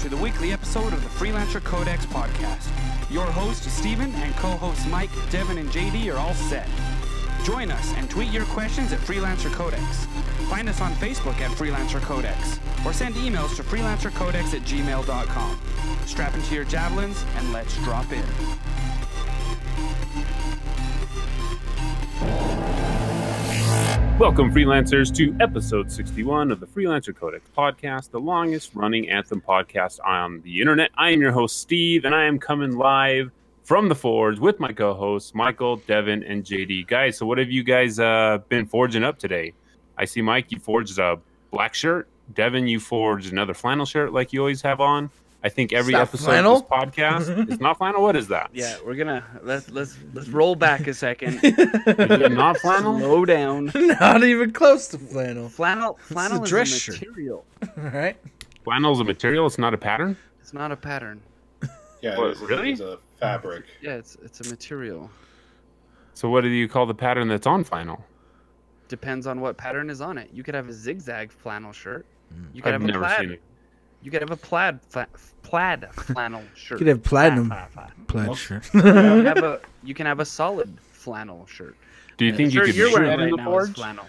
to the weekly episode of the Freelancer Codex podcast. Your host, Steven, and co-hosts Mike, Devon, and JD are all set. Join us and tweet your questions at Freelancer Codex. Find us on Facebook at Freelancer Codex, or send emails to freelancercodex@gmail.com. Strap into your javelins and let's drop in. Welcome, freelancers, to episode 61 of the Freelancer Codex podcast, the longest-running Anthem podcast on the internet. I am your host, Steve, and I am coming live from the Forge with my co-hosts, Michael, Devon, and JD. Guys, so what have you guys been forging up today? I see, Mike, you forged a black shirt. Devon, you forged another flannel shirt like you always have on. I think every episode flannel? of this podcast is not flannel. What is that? Yeah, we're gonna let's roll back a second. Is it not flannel? Slow down. Not even close to flannel. Flannel is dress a shirt. material. All right. Flannel's a material. It's not a pattern. It's not a pattern. Yeah, What, really? It's a fabric. Yeah, it's a material. So what do you call the pattern that's on flannel? Depends on what pattern is on it. You could have a zigzag flannel shirt. You could I've have a never plaid. seen it. You could have a plaid flannel shirt. You could have platinum plaid Well, shirt. You can have a solid flannel shirt. Do you think you The could shirt you're shoot wearing it in right the now is forge? flannel.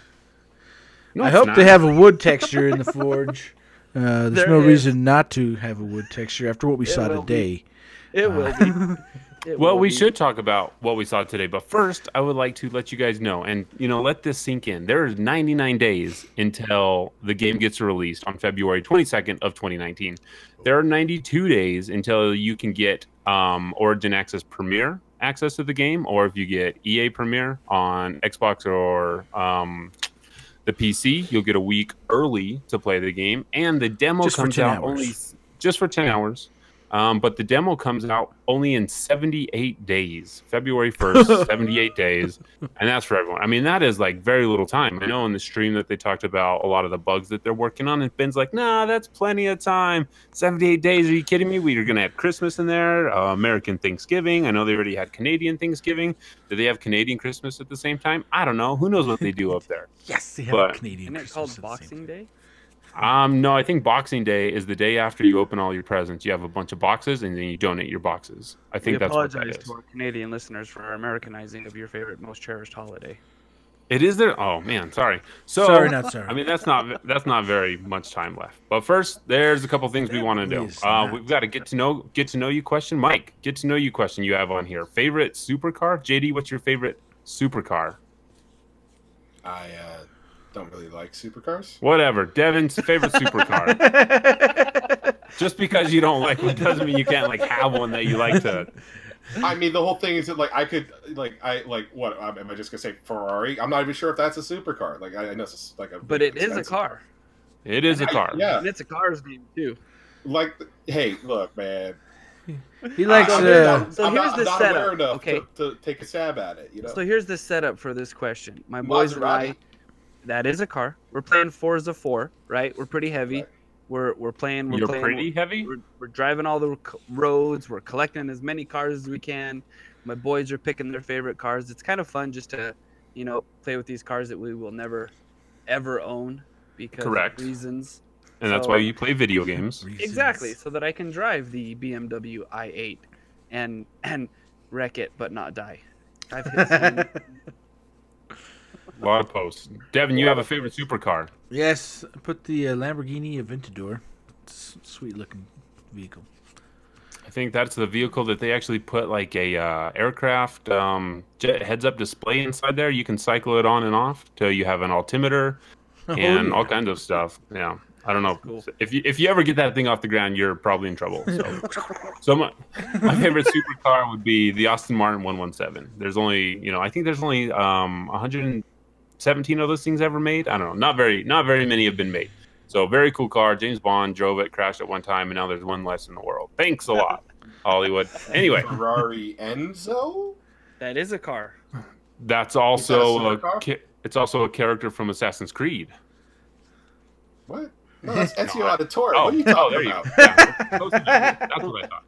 No, I it's hope not. they have a wood texture in the forge. There's There no is. reason not to have a wood texture after what we saw will today. It will be. It Well, will we be. should talk about what we saw today, but first, I would like to let you guys know, and let this sink in. There is 99 days until the game gets released on February 22nd of 2019. There are 92 days until you can get Origin Access Premier access to the game, or if you get EA Premier on Xbox or the PC, you'll get a week early to play the game, and the demo Just for comes 10 out hours. only just for 10 hours. But the demo comes out only in 78 days, February 1st, 78 days. And that's for everyone. I mean, that is like very little time. I know in the stream that they talked about a lot of the bugs that they're working on. And Ben's like, nah, that's plenty of time. 78 days. Are you kidding me? We're going to have Christmas in there, American Thanksgiving. I know they already had Canadian Thanksgiving. Do they have Canadian Christmas at the same time? I don't know. Who knows what they do up there? Yes, they have But- a Canadian Isn't it Christmas called at the same Boxing time. Day? No, I think Boxing Day is the day after you open all your presents. You have a bunch of boxes, and then you donate your boxes. I think We that's what that apologize is. to our Canadian listeners for our Americanizing of your favorite, most cherished holiday. It is there. Oh man, sorry. So Sorry, not sorry. I mean, that's not very much time left. But first, there's a couple things we want to do. Please not. We've got a get to know you question. Mike, get to know you question you have on here. Favorite supercar? JD, what's your favorite supercar? I don't really like supercars. Whatever. Devon's favorite supercar. Just because you don't like one doesn't mean you can't like have one that you like to. I mean, the whole thing is that I could what? Am I just gonna say Ferrari? I'm not even sure if that's a supercar. Like I know it's like a. But it is a expensive car. It is a car. Yeah. And it's a car's name, too. Like, hey, look, man. He likes I'm uh, So I'm here's not, the I'm not setup, aware enough okay? to take a stab at it. So here's the setup for this question. My boys and I, Maserati. that is a car. We're playing Forza 4, right? We're pretty heavy. Right. We're playing. You're pretty heavy. We're driving all the roads. We're collecting as many cars as we can. My boys are picking their favorite cars. It's kind of fun just to, play with these cars that we will never, ever own because Correct. of reasons. And that's So- why you play video games. Exactly, so that I can drive the BMW i8 and wreck it but not die. I've hit some- A lot of posts. Devon, you have a favorite supercar. Yes, put the Lamborghini Aventador. It's a sweet looking vehicle. I think that's the vehicle that they actually put like a aircraft heads-up display inside there. You can cycle it on and off till you have an altimeter and all kinds of stuff. Yeah, I don't know. Cool. If you ever get that thing off the ground, you're probably in trouble. So my favorite supercar would be the Aston Martin 117. There's only I think there's only 117 of those things ever made. I don't know. Not very many have been made. So very cool car. James Bond drove it, crashed at one time, and now there's one less in the world. Thanks a lot, Hollywood. Anyway, Ferrari Enzo. that is a car. that's also Is that a supercar? it's also a character from Assassin's Creed. What? No, that's Ezio Auditore. Oh, what are you there talking you about? go. Yeah, close enough. That's what I thought.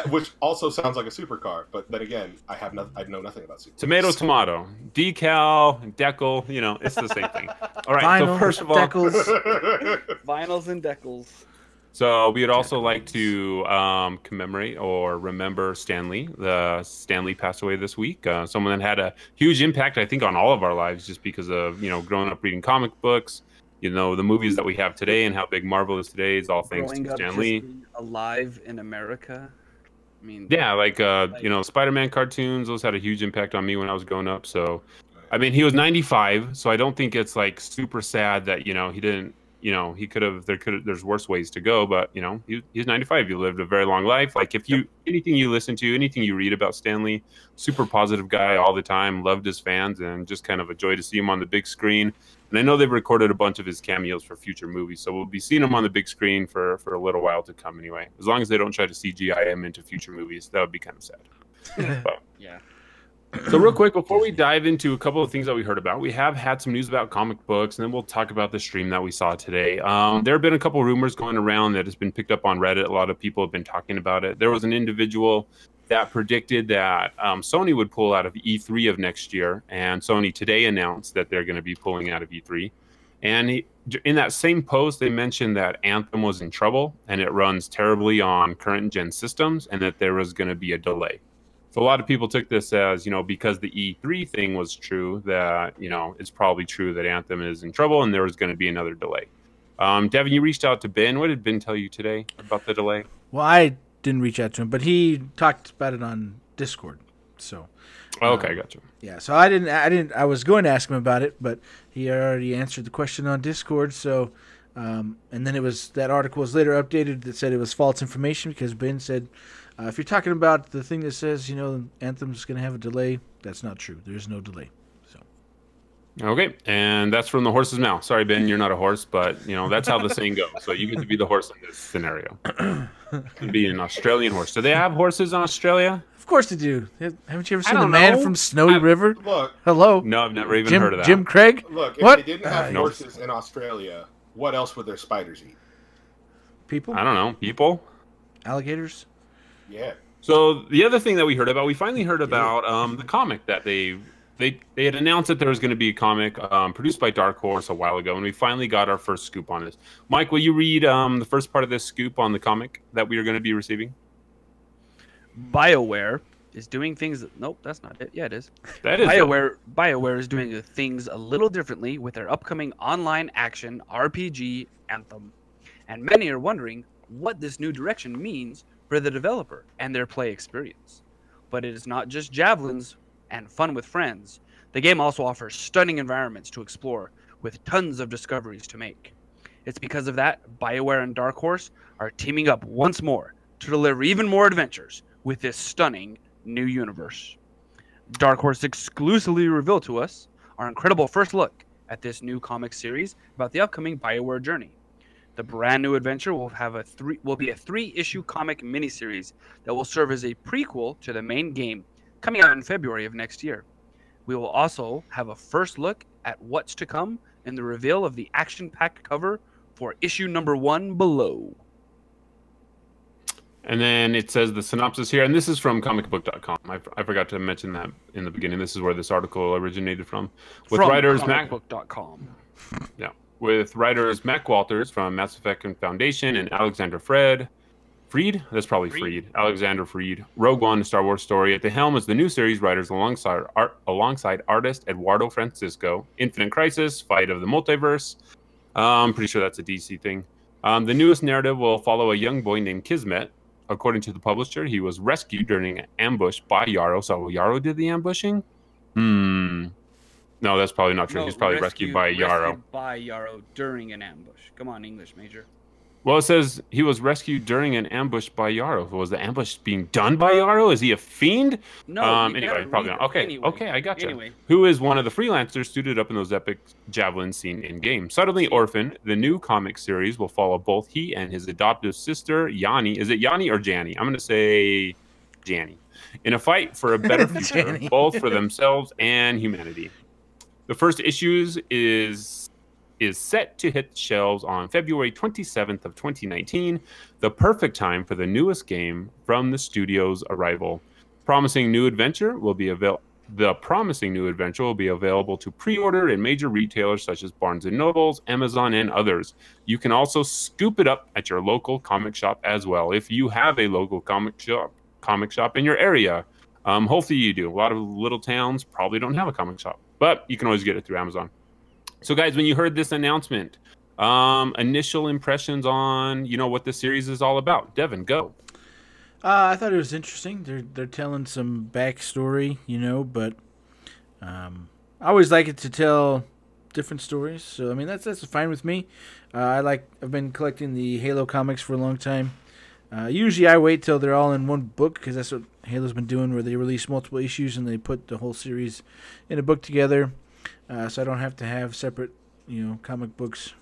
Which also sounds like a supercar, but then again, I know nothing about supercars. Tomato, decal, decal. It's the same thing. All right. Vinyl, So first of all, decals. Vinyls and decals. So we would also like to commemorate or remember Stan Lee. Stan Lee passed away this week. Someone that had a huge impact, I think, on all of our lives, just because of growing up reading comic books. The movies that we have today and how big Marvel is today is all thanks to Stan Lee. Alive in America. I mean, yeah, like Spider-Man cartoons. Those had a huge impact on me when I was growing up. So, I mean, he was 95, so I don't think it's like super sad that he didn't. He could have. There's worse ways to go, but he's 95. He lived a very long life. Like anything you listen to, anything you read about Stan Lee, super positive guy all the time. Loved his fans, and just kind of a joy to see him on the big screen. And I know they've recorded a bunch of his cameos for future movies, so we'll be seeing him on the big screen for a little while to come anyway. As long as they don't try to CGI him into future movies, that would be kind of sad. But, yeah. So real quick, before we dive into a couple of things that we heard about, we have had some news about comic books, and then we'll talk about the stream that we saw today. There have been a couple rumors going around that has been picked up on Reddit. A lot of people have been talking about it. There was an individual that predicted that Sony would pull out of E3 of next year, and Sony today announced that they're going to be pulling out of E3. And in that same post, they mentioned that Anthem was in trouble, and it runs terribly on current-gen systems, and that there was going to be a delay. So a lot of people took this as, because the E3 thing was true, that, it's probably true that Anthem is in trouble and there was going to be another delay. Devon, you reached out to Ben. What did Ben tell you today about the delay? Well, I didn't reach out to him, but he talked about it on Discord. So. Okay, gotcha. Yeah, so I was going to ask him about it, but he already answered the question on Discord. So, and then that article was later updated that said it was false information because Ben said, if you're talking about the thing that says, Anthem's going to have a delay, that's not true. There's no delay. So. Okay, and that's from the horse's mouth. Sorry, Ben, you're not a horse, but, that's how the saying goes. So you get to be the horse in this scenario. You'd be an Australian horse. Do they have horses in Australia? Of course they do. Haven't you ever seen the man from Snowy River? Look. Hello? No, I've never even heard of that. Jim Craig? Look, if what? they didn't have horses in Australia, what else would their spiders eat? People? I don't know. People? Alligators? Yeah. So the other thing that we heard about, we finally heard about the comic that they had announced that there was going to be a comic produced by Dark Horse a while ago, and we finally got our first scoop on this. Mike, will you read the first part of this scoop on the comic that we are going to be receiving? BioWare is doing things. Nope, that's not it. Yeah, it is. That is BioWare is doing things a little differently with their upcoming online action RPG Anthem, and many are wondering what this new direction means for the developer and their play experience. But it is not just javelins and fun with friends. The game also offers stunning environments to explore with tons of discoveries to make. It's because of that BioWare and Dark Horse are teaming up once more to deliver even more adventures with this stunning new universe. Dark Horse exclusively revealed to us our incredible first look at this new comic series about the upcoming BioWare journey. The brand new adventure will be a 3-issue comic miniseries that will serve as a prequel to the main game, coming out in February of next year. We will also have a first look at what's to come in the reveal of the action-packed cover for issue number 1 below. And then it says the synopsis here, and this is from comicbook.com. I forgot to mention that in the beginning. This is where this article originated from. With writers comicbook.com. Yeah. With writers Mac Walters from Mass Effect and Foundation and Alexander Freed? That's probably Freed. Alexander Freed. Rogue One, Star Wars Story. At the helm is the new series writers alongside artist Eduardo Francisco. Infinite Crisis, Fight of the Multiverse. I'm pretty sure that's a DC thing. The newest narrative will follow a young boy named Kismet. According to the publisher, he was rescued during an ambush by Yarrow. So Yarrow did the ambushing? No, that's probably not true. He's probably rescued by Yarrow. Rescued by Yarrow during an ambush. Come on, English major. Well, it says he was rescued during an ambush by Yarrow. Was the ambush being done by Yarrow? Is he a fiend? No. Anyway, probably not. Okay, anyway, okay, I gotcha. Anyway. Who is one of the freelancers suited up in those epic javelin scene in game? Suddenly orphaned, the new comic series will follow both he and his adoptive sister Yanni. Is it Yanni or Janny? I'm going to say Janny. In a fight for a better future, both for themselves and humanity. The first issues is set to hit shelves on February 27th of 2019, the perfect time for the newest game from the studio's arrival. Promising new adventure will be The promising new adventure will be available to pre-order in major retailers such as Barnes & Nobles, Amazon, and others. You can also scoop it up at your local comic shop as well. If you have a local comic shop in your area, hopefully you do. A lot of little towns probably don't have a comic shop, but you can always get it through Amazon. So guys, when you heard this announcement, initial impressions on, what the series is all about. Devon, go. I thought it was interesting. They're telling some backstory, but I always like it to tell different stories. So I mean that's fine with me. I've been collecting the Halo comics for a long time. Usually I wait till they're all in one book because that's what Halo's been doing, where they release multiple issues and they put the whole series in a book together. So I don't have to have separate, comic books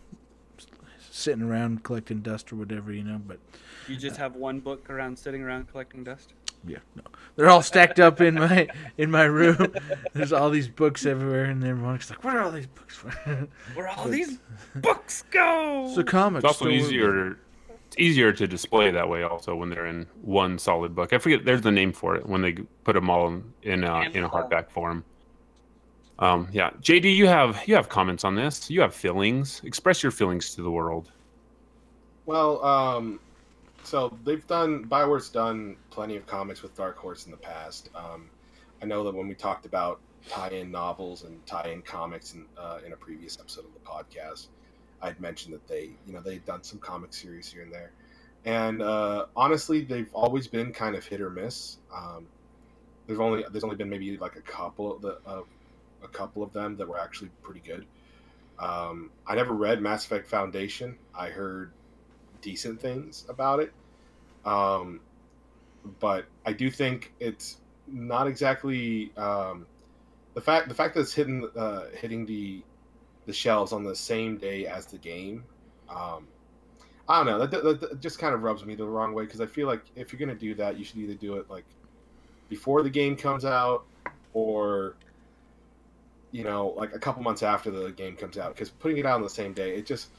sitting around collecting dust or whatever, But You just have one book sitting around collecting dust? yeah, no, they're all stacked up in my room. There's all these books everywhere, and everyone's like, "What are all these books for?" Where all these books go? It's a comic. It's also easier to display that way. Also, when they're in one solid book, I forget there's the name for it when they put them all in a hardback form. Yeah, JD, you have comments on this. You have feelings. Express your feelings to the world. Well, so BioWare's done plenty of comics with Dark Horse in the past. I know that when we talked about tie-in novels and tie-in comics in a previous episode of the podcast, I'd mentioned that they've done some comic series here and there, and honestly, they've always been kind of hit or miss. There's only been maybe like a couple of them that were actually pretty good. I never read Mass Effect Foundation. I heard decent things about it, but I do think it's not exactly the fact that it's hitting the shelves on the same day as the game. I don't know. That just kind of rubs me the wrong way, because I feel like if you're gonna do that, you should either do it like before the game comes out, or like a couple months after the game comes out. Because putting it out on the same day, it's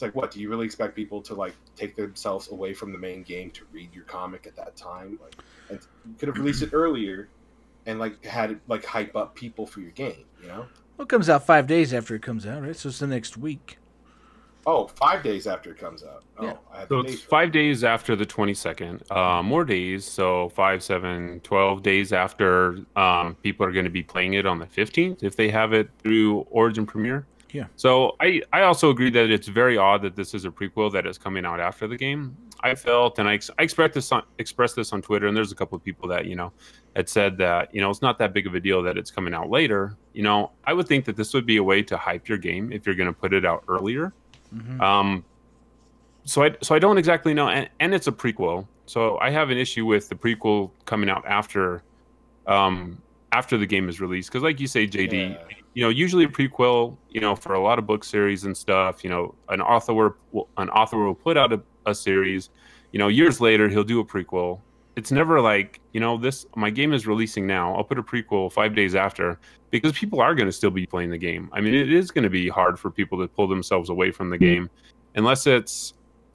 like, what do you really expect people to like take themselves away from the main game to read your comic at that time? Like, and you could have released it earlier and like had it like hype up people for your game. Well, it comes out 5 days after it comes out, right? So it's the next week. Oh, 5 days after it comes out. Oh, Yeah. So it's 5 days after the 22nd. More days, so 5, 7, 12 days after people are going to be playing it on the 15th if they have it through Origin Premiere. Yeah. So I also agree that it's very odd that this is a prequel that is coming out after the game. I felt, and I expressed this on Twitter, and there's a couple of people that, had said that, it's not that big of a deal that it's coming out later. I would think that this would be a way to hype your game if you're going to put it out earlier. Mm-hmm. So I don't exactly know, and it's a prequel, so I have an issue with the prequel coming out after the game is released, because like you say, JD, usually a prequel, for a lot of book series and stuff, an author will put out a series, years later he'll do a prequel. It's never like, my game is releasing now, I'll put a prequel 5 days after, because people are going to still be playing the game. I mean, it is going to be hard for people to pull themselves away from the game, unless it's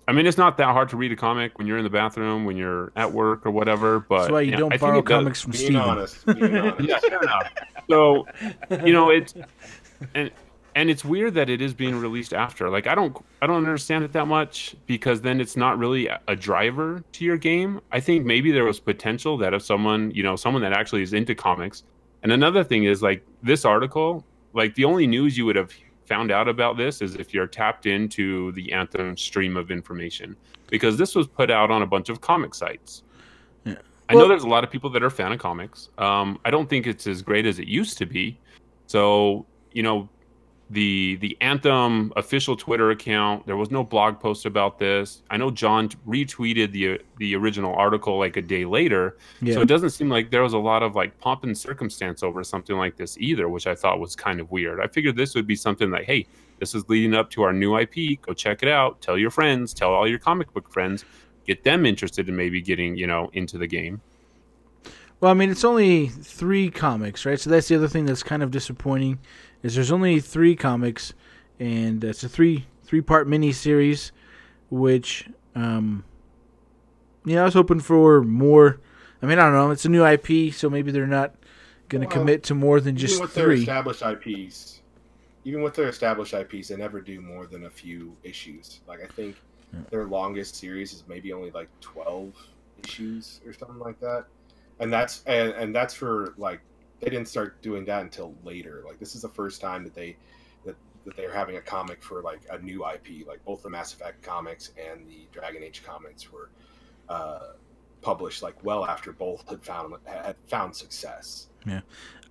not that hard to read a comic when you're in the bathroom, when you're at work or whatever. But that's why you don't borrow comics from Steven. Being honest. Yeah, fair enough. So, it's and it's weird that it is being released after. Like, I don't understand it that much, because then it's not really a driver to your game. I think maybe there was potential that if someone that actually is into comics. And another thing is, like, this article, like, the only news you would have found out about this is if you're tapped into the Anthem stream of information, because this was put out on a bunch of comic sites. Yeah. I know there's a lot of people that are a fan of comics. I don't think it's as great as it used to be. So, the Anthem official Twitter account, there was no blog post about this. I know John retweeted the original article like a day later. Yeah. So it doesn't seem like there was a lot of like pomp and circumstance over something like this either, which I thought was kind of weird. I figured this would be something like, hey, this is leading up to our new IP. Go check it out. Tell your friends. Tell all your comic book friends. Get them interested in maybe getting, into the game. Well, I mean, it's only 3 comics, right? So that's the other thing that's kind of disappointing, is there's only 3 comics, and it's a three-part mini-series, which, I was hoping for more. I mean, I don't know. It's a new IP, so maybe they're not going to commit to more than just even with their 3. established IPs. Even with their established IPs, they never do more than a few issues. Like I think their longest series is maybe only like 12 issues or something like that, and that's for like they didn't start doing that until later. Like this is the first time that they're having a comic for like a new IP. Like both the Mass Effect comics and the Dragon Age comics were published like well after both had found success. Yeah,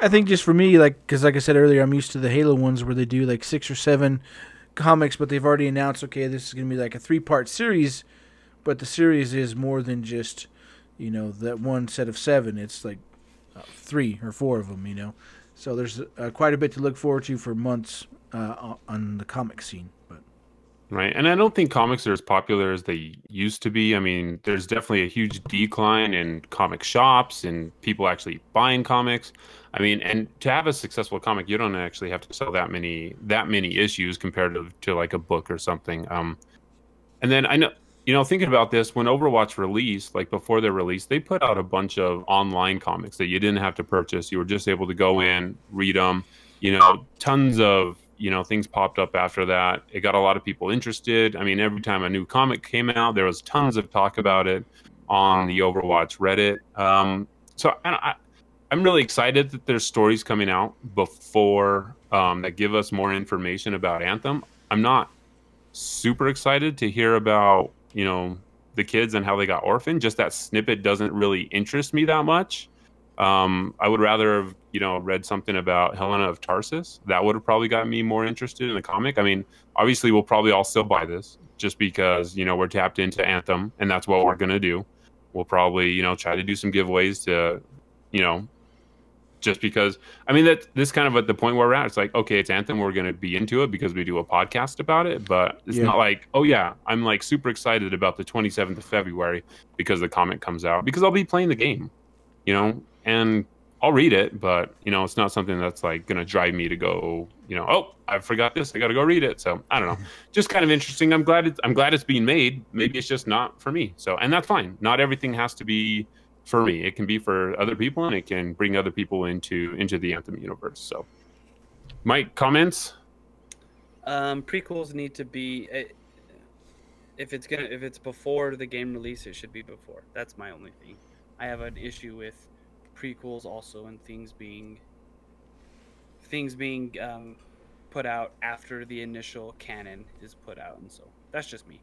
I think just for me, like, because like I said earlier, I'm used to the Halo ones where they do like 6 or 7 comics, but they've already announced, okay, this is going to be like a 3-part series, but the series is more than just, that one set of 7. It's like 3 or 4 of them, So there's quite a bit to look forward to for months on the comic scene. But Right, and I don't think comics are as popular as they used to be. I mean, there's definitely a huge decline in comic shops and people actually buying comics. I mean, and to have a successful comic, you don't actually have to sell that many issues compared to like a book or something. And then I know, thinking about this, when Overwatch released, like before their release, they put out a bunch of online comics that you didn't have to purchase. You were just able to go in, read them. Tons of things popped up after that. It got a lot of people interested. I mean, every time a new comic came out, there was tons of talk about it on the Overwatch Reddit. So I'm really excited that there's stories coming out before that give us more information about Anthem. I'm not super excited to hear about, the kids and how they got orphaned. Just that snippet doesn't really interest me that much. I would rather have, read something about Helena of Tarsus. That would have probably gotten me more interested in the comic. I mean, obviously we'll probably all still buy this just because, we're tapped into Anthem and that's what we're going to do. We'll probably, try to do some giveaways to, just because, I mean, this kind of at the point where we're at, it's like, okay, it's Anthem. We're going to be into it because we do a podcast about it. But it's not like, oh yeah, I'm like super excited about the 27th of February because the comic comes out, because I'll be playing the game, and I'll read it, but it's not something that's like going to drive me to go, oh, I forgot this, I got to go read it. So I don't know, just kind of interesting. I'm glad it's being made. Maybe it's just not for me. So, and that's fine. Not everything has to be for me. It can be for other people, and it can bring other people into the Anthem universe. So, Mike, comments? Prequels need to be, if it's before the game release, it should be before. That's my only thing. I have an issue with prequels also, and things being put out after the initial canon is put out, and so that's just me.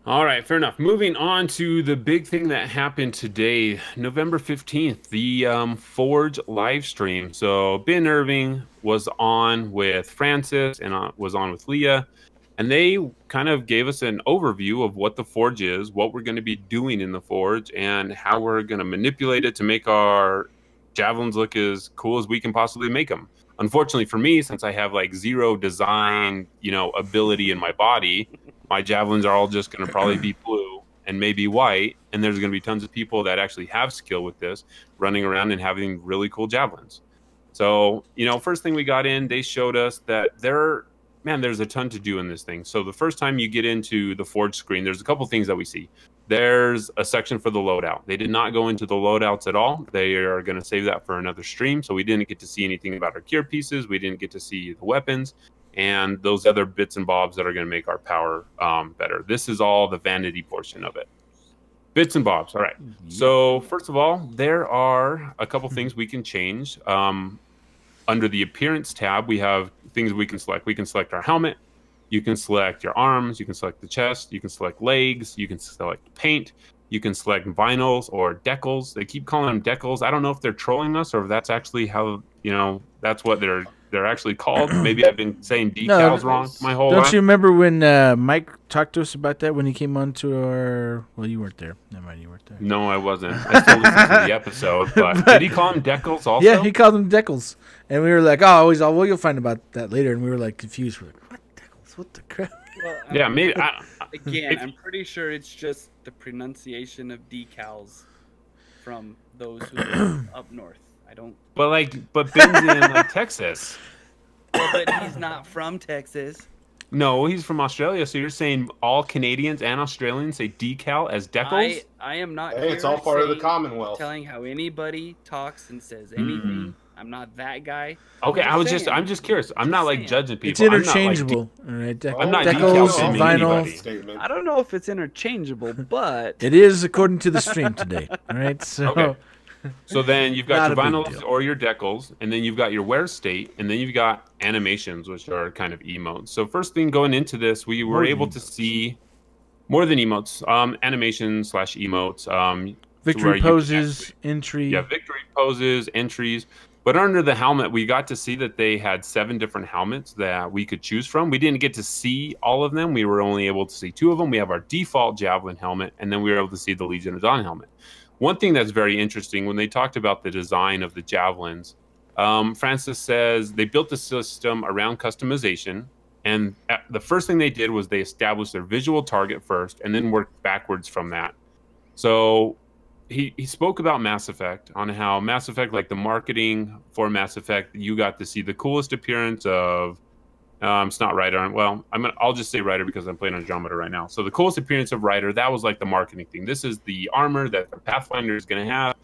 All right, fair enough. Moving on to the big thing that happened today, November 15th, the Forge live stream. So Ben Irving was on with Francis and was on with Leah, and they kind of gave us an overview of what the Forge is, what we're going to be doing in the Forge, and how we're going to manipulate it to make our javelins look as cool as we can possibly make them. Unfortunately for me, since I have like 0 design, ability in my body, my javelins are all just going to probably be blue and maybe white, and there's going to be tons of people that actually have skill with this running around and having really cool javelins. So, first thing we got in, they showed us that there's a ton to do in this thing. So the first time you get into the Forge screen, there's a couple things that we see. There's a section for the loadout. They did not go into the loadouts at all. They are going to save that for another stream. So we didn't get to see anything about our gear pieces. We didn't get to see the weapons and those other bits and bobs that are going to make our power better. This is all the vanity portion of it. Bits and bobs. All right. So first of all, there are a couple things we can change. Under the appearance tab, we have things we can select. We can select our helmet. You can select your arms. You can select the chest. You can select legs. You can select paint. You can select vinyls or decals. They keep calling them decals. I don't know if they're trolling us or if that's actually how, that's what they're actually called. Maybe I've been saying decals wrong my whole life. Don't you remember when Mike talked to us about that when he came on to our... Well, you weren't there. Never mind, you weren't there. No, I wasn't. I still listened to the episode, but did he call them decals also? Yeah, he called them decals. And we were like, well, you'll find about that later. And we were like confused. We're like, what decals? What the crap? Well, yeah, maybe. I'm pretty sure it's just the pronunciation of decals from those who live up north. I don't. But Ben's in Texas. Well, but he's not from Texas. No, he's from Australia. So you're saying all Canadians and Australians say decal as decals? I am not. Hey, it's all here part of the saying- Commonwealth. Telling how anybody talks and says anything. I'm not that guy. Okay, I'm I'm just curious. I'm not like saying. judging people. It's interchangeable. All right, I'm not decals, decal-shaming vinyl. anybody. Statement. I don't know if it's interchangeable, but It is according to the stream today. All right, so Okay. So then you've got Not your a big vinyls deal. or your decals, and then you've got your wear state, and then you've got animations, which are kind of emotes. So first thing going into this, we were More than able to see more than emotes, animations / emotes. to where victory you can poses, actually- entry. Yeah, victory poses, entries. But under the helmet, we got to see that they had 7 different helmets that we could choose from. We didn't get to see all of them. We were only able to see 2 of them. We have our default Javelin helmet, and then we were able to see the Legion of Dawn helmet. One thing that's very interesting, when they talked about the design of the Javelins, Francis says they built the system around customization. And the first thing they did was they established their visual target first and then worked backwards from that. So he spoke about Mass Effect, on how Mass Effect, like the marketing for Mass Effect, you got to see the coolest appearance of it's not Ryder. Well, I'll just say Ryder because I'm playing Andromeda right now. So the coolest appearance of Ryder, that was like the marketing thing. This is the armor that the Pathfinder is going to have.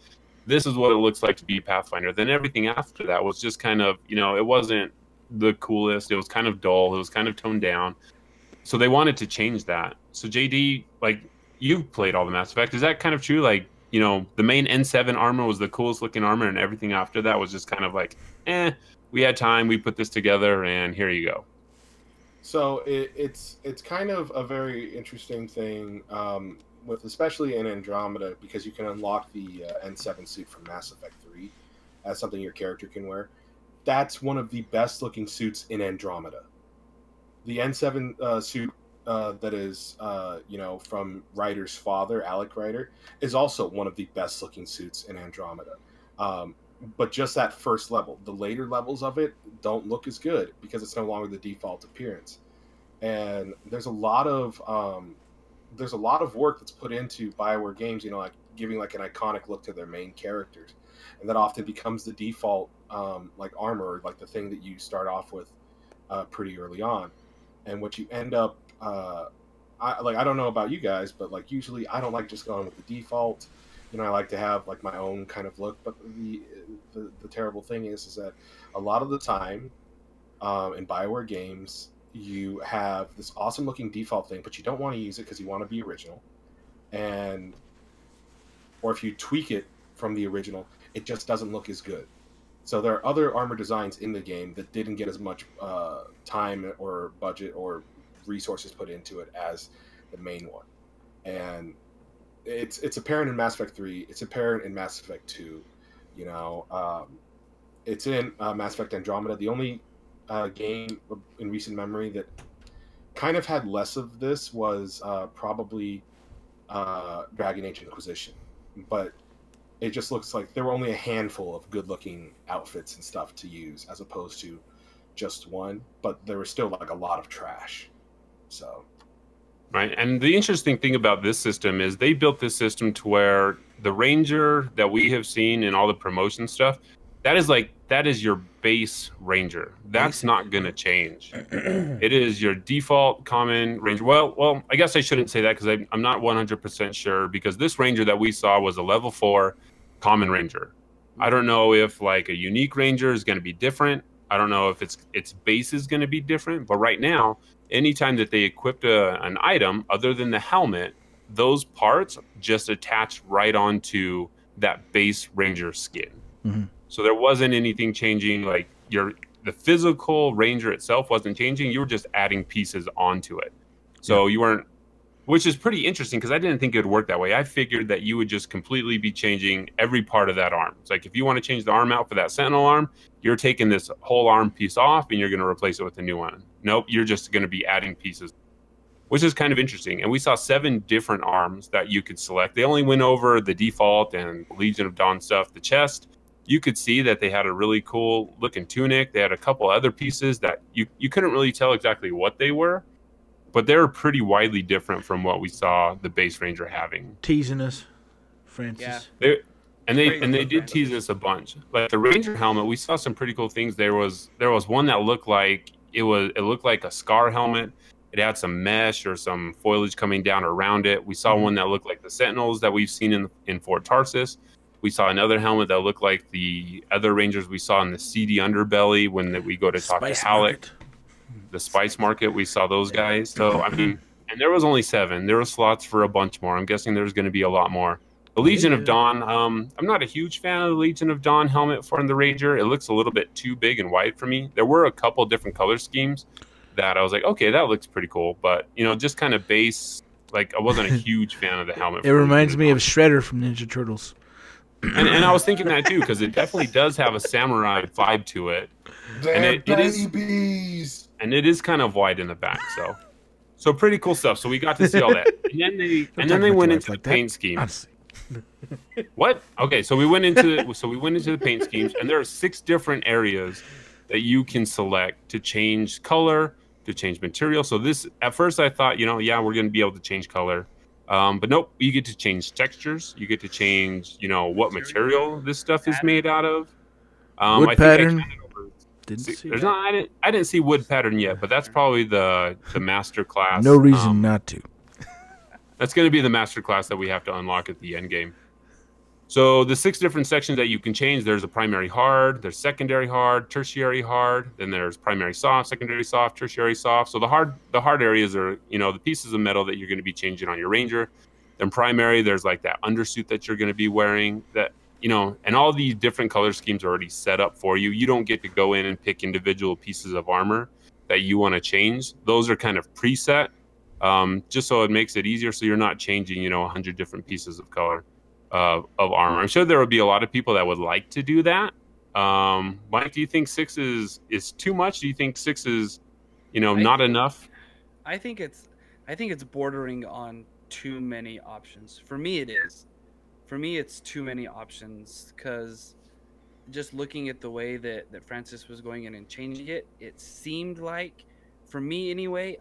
This is what it looks like to be Pathfinder. Then everything after that was just kind of, it wasn't the coolest. It was kind of dull. It was kind of toned down. So they wanted to change that. So JD, like, you've played all the Mass Effect. Is that kind of true? Like, the main N7 armor was the coolest looking armor, and everything after that was just kind of like, we had time, we put this together, and here you go. So it's kind of a very interesting thing, with especially in Andromeda, because you can unlock the N7 suit from Mass Effect 3 as something your character can wear. That's one of the best looking suits in Andromeda. The N7 suit that is, from Ryder's father, Alec Ryder, is also one of the best looking suits in Andromeda. But just that first level, the later levels of it don't look as good because it's no longer the default appearance. And there's a lot of work that's put into BioWare games, like giving like an iconic look to their main characters, and that often becomes the default like armor, like the thing that you start off with pretty early on. And what you end up, I don't know about you guys, but like usually I don't like just going with the default. I like to have like my own kind of look. But the terrible thing is that a lot of the time in BioWare games, you have this awesome looking default thing, but you don't want to use it because you want to be original. Or if you tweak it from the original, it just doesn't look as good. So there are other armor designs in the game that didn't get as much time or budget or resources put into it as the main one. And it's apparent in Mass Effect 3. It's apparent in Mass Effect 2. It's in Mass Effect Andromeda. The only game in recent memory that kind of had less of this was probably Dragon Age Inquisition. But it just looks like there were only a handful of good-looking outfits and stuff to use, as opposed to just one. But there was still like a lot of trash. So, right. And the interesting thing about this system is they built this system to where the Ranger that we have seen in all the promotion stuff, that is your base Ranger. That's not going to change. It is your default common Ranger. Well, I guess I shouldn't say that because I'm not 100% sure, because this Ranger that we saw was a level 4 common Ranger. I don't know if like a unique Ranger is going to be different. I don't know if its base is going to be different. But right now, anytime that they equipped an item other than the helmet, those parts just attach right onto that base Ranger skin. Mm-hmm. So there wasn't anything changing, like the physical Ranger itself wasn't changing. You were just adding pieces onto it. So you weren't, which is pretty interesting because I didn't think it would work that way. I figured that you would just completely be changing every part of that arm. It's like if you want to change the arm out for that Sentinel arm, you're taking this whole arm piece off and you're going to replace it with a new one. Nope, you're just going to be adding pieces, which is kind of interesting. And we saw 7 different arms that you could select. They only went over the default and Legion of Dawn stuff, the chest. You could see that they had a really cool looking tunic. They had a couple other pieces that you couldn't really tell exactly what they were, but they were pretty widely different from what we saw the base Ranger having. Teasing us, Francis. Yeah. They did tease us a bunch. Like the Ranger helmet, we saw some pretty cool things. There was one that looked like it looked like a Scar helmet. It had some mesh or some foliage coming down around it. We saw one that looked like the Sentinels that we've seen in Fort Tarsis. We saw another helmet that looked like the other Rangers we saw in the seedy underbelly when we go to talk to Halleck. The Spice Market, we saw those guys. So, I mean, and there was only 7. There were slots for a bunch more. I'm guessing there's going to be a lot more. The Legion of Dawn, I'm not a huge fan of the Legion of Dawn helmet for the Ranger. It looks a little bit too big and wide for me. There were a couple different color schemes that I was like, okay, that looks pretty cool. But, you know, just kind of base, like, I wasn't a huge fan of the helmet. It reminds me of Shredder from Ninja Turtles. And I was thinking that, too, because it definitely does have a samurai vibe to it. And it is, and it is kind of wide in the back, so pretty cool stuff. So we got to see all that. And then they went into the paint schemes. What? Okay, so we went into the paint schemes, and there are 6 different areas that you can select to change color, to change material. So this, at first I thought, you know, yeah, we're going to be able to change color. But nope, you get to change textures. You get to change, you know, what material this stuff is made out of. Wood pattern. I didn't see wood pattern yet, but that's probably the master class. No reason not to. That's going to be the master class that we have to unlock at the end game. So the 6 different sections that you can change, there's a primary hard, there's secondary hard, tertiary hard, then there's primary soft, secondary soft, tertiary soft. So the hard areas are, you know, the pieces of metal that you're going to be changing on your Ranger. Then primary, there's like that undersuit that you're going to be wearing, that, you know, and all these different color schemes are already set up for you. You don't get to go in and pick individual pieces of armor that you want to change. Those are kind of preset, just so it makes it easier, so you're not changing, you know, 100 different pieces of color of armor. I'm sure there would be a lot of people that would like to do that. Mike, do you think 6 is too much? Do you think 6 is, you know, not enough? I think it's bordering on too many options. For me, it is. For me, it's too many options, because just looking at the way that Francis was going in and changing it, it seemed like, for me anyway,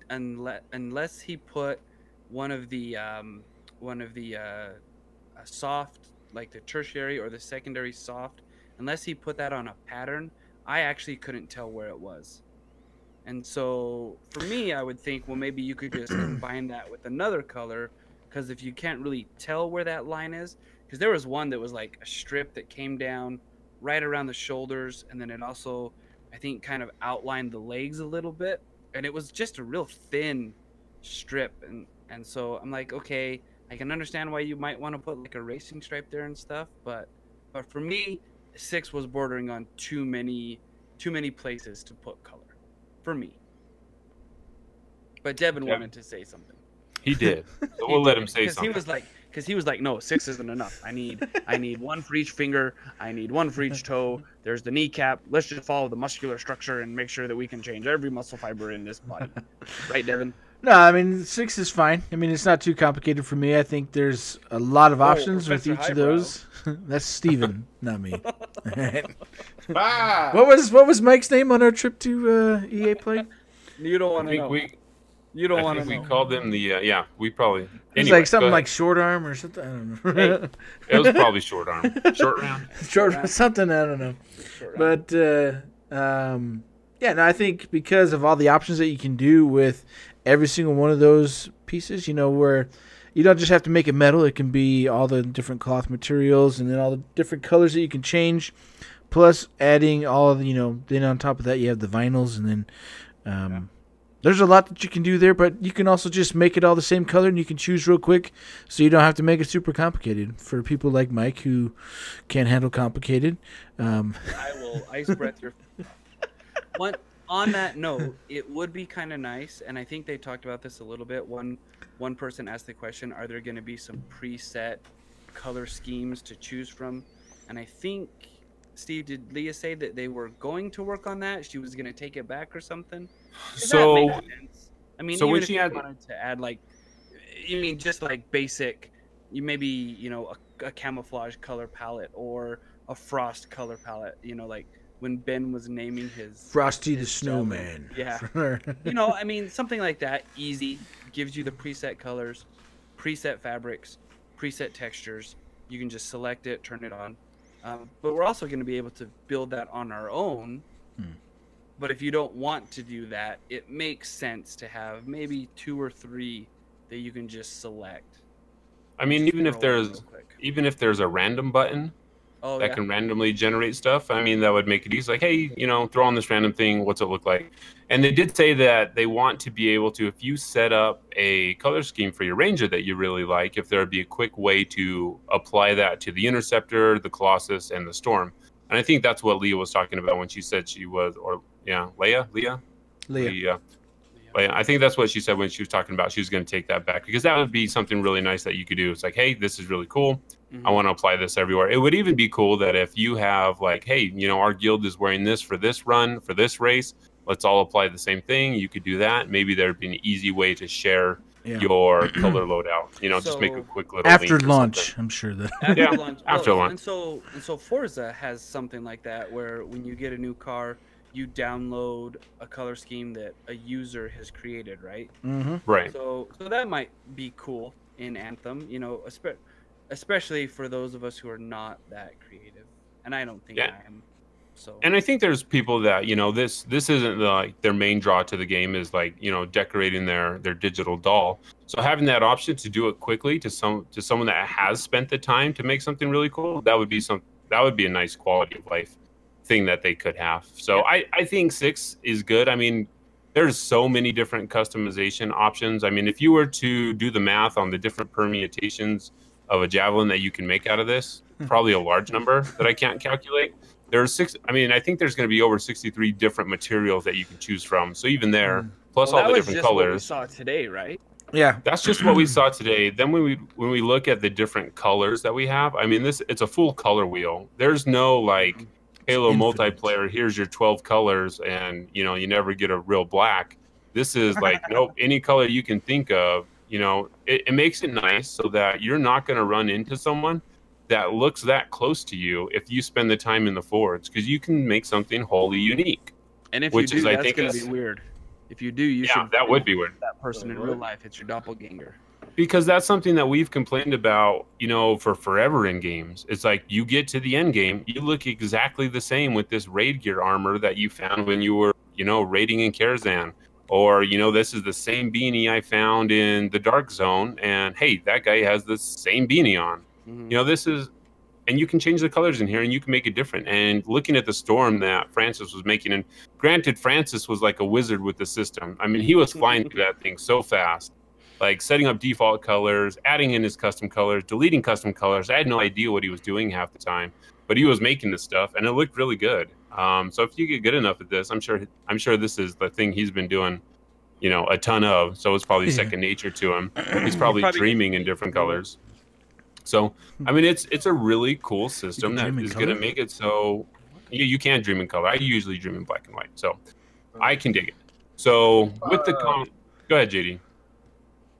unless he put one of the soft, like the tertiary or the secondary soft, unless he put that on a pattern, I actually couldn't tell where it was. And so for me, I would think, well, maybe you could just combine that with another color, because if you can't really tell where that line is, because there was one that was like a strip that came down right around the shoulders, and then it also, I think, kind of outlined the legs a little bit, and it was just a real thin strip. And so I'm like, okay, I can understand why you might want to put like a racing stripe there and stuff, but for me, 6 was bordering on too many places to put color for me. But Devon wanted to say something. He did. So we'll let him say something. Because he was like, no, 6 isn't enough. I need 1 for each finger. I need 1 for each toe. There's the kneecap. Let's just follow the muscular structure and make sure that we can change every muscle fiber in this body. Right, Devon? No, I mean, 6 is fine. I mean, it's not too complicated for me. I think there's a lot of options with each of those. That's Steven, not me. What was Mike's name on our trip to EA Play? You don't want to know. You don't want to know. We called him the, we probably. It's like something like short arm or something. I don't know. It was probably short arm. Short round? Something, I don't know. But, yeah, no, I think because of all the options that you can do with every single one of those pieces, you know, where you don't just have to make it metal. It can be all the different cloth materials and then all the different colors that you can change, plus adding all of the, you know, then on top of that you have the vinyls, and then there's a lot that you can do there, but you can also just make it all the same color, and you can choose real quick, so you don't have to make it super complicated for people like Mike who can't handle complicated. I will ice breath your... On that note, it would be kind of nice, and I think they talked about this a little bit. One person asked the question, are there going to be some preset color schemes to choose from? And I think, Steve, did Leah say that they were going to work on that? She was going to take it back or something? So, that makes sense. I mean, so even when if she you had... wanted to add, like, you mean just like basic, you maybe, you know, a camouflage color palette or a frost color palette, you know, like when Ben was naming his Frosty the Snowman. Yeah. You know, I mean, something like that, easy, gives you the preset colors, preset fabrics, preset textures. You can just select it, turn it on. But we're also going to be able to build that on our own. But if you don't want to do that, it makes sense to have maybe 2 or 3 that you can just select. I mean, Just even if throw in real there's quick. a random button Oh that yeah. can randomly generate stuff, I mean, that would make it easy. Like, hey, throw on this random thing. What's it look like? And they did say that they want to be able to, if you set up a color scheme for your Ranger that you really like, if there would be a quick way to apply that to the Interceptor, the Colossus, and the Storm. And I think that's what Leah was talking about when she said she was, Leah. But I think that's what she said when she was talking about she was going to take that back, because that would be something really nice that you could do. It's like, hey, this is really cool. I want to apply this everywhere. It would even be cool that if you have like, hey, our guild is wearing this for this run, for this race, let's all apply the same thing. You could do that. Maybe there'd be an easy way to share your color loadout. Just make a quick little after link or launch. something. I'm sure that After launch. After launch. And so Forza has something like that, where when you get a new car, you download a color scheme that a user has created, right? Right. So that might be cool in Anthem, especially for those of us who are not that creative, and I don't think I am. So. And I think there's people that this isn't like their main draw to the game is like decorating their digital doll. So having that option to do it quickly to someone that has spent the time to make something really cool, that would be a nice quality of life thing that they could have. So I think 6 is good. I mean, there's so many different customization options. I mean, if you were to do the math on the different permutations of a Javelin that you can make out of this, probably a large number that I can't calculate. There's 6. I mean, I think there's going to be over 63 different materials that you can choose from. So even there, plus all the different colors. What we saw today, right? Yeah, that's just what we saw today. Then when we look at the different colors that we have, I mean, it's a full color wheel. There's no like Halo multiplayer. Here's your 12 colors, and you never get a real black. This is like nope, any color you can think of. It makes it nice so that you're not going to run into someone that looks that close to you if you spend the time in the forge, because you can make something wholly unique. And if you do, that's going to be weird. If you do, you should. That would be weird. That person in real life, it's your doppelganger. Because that's something that we've complained about, for forever in games. It's like you get to the end game, you look exactly the same with this raid gear armor that you found when you were, raiding in Karazhan. Or, this is the same beanie I found in the Dark Zone, and hey, that guy has the same beanie on. This is, and you can change the colors in here, and you can make it different. And looking at the Storm that Francis was making, and granted, Francis was like a wizard with the system. I mean, he was flying through that thing so fast. Like setting up default colors, adding in his custom colors, deleting custom colors. I had no idea what he was doing half the time, but he was making this stuff, and it looked really good. So if you get good enough at this, I'm sure this is the thing he's been doing, a ton of. So it's probably second nature to him. He's probably dreaming in different colors. So I mean, it's a really cool system that is going to make it so you can dream in color. I usually dream in black and white, so I can dig it. So with the go ahead, JD.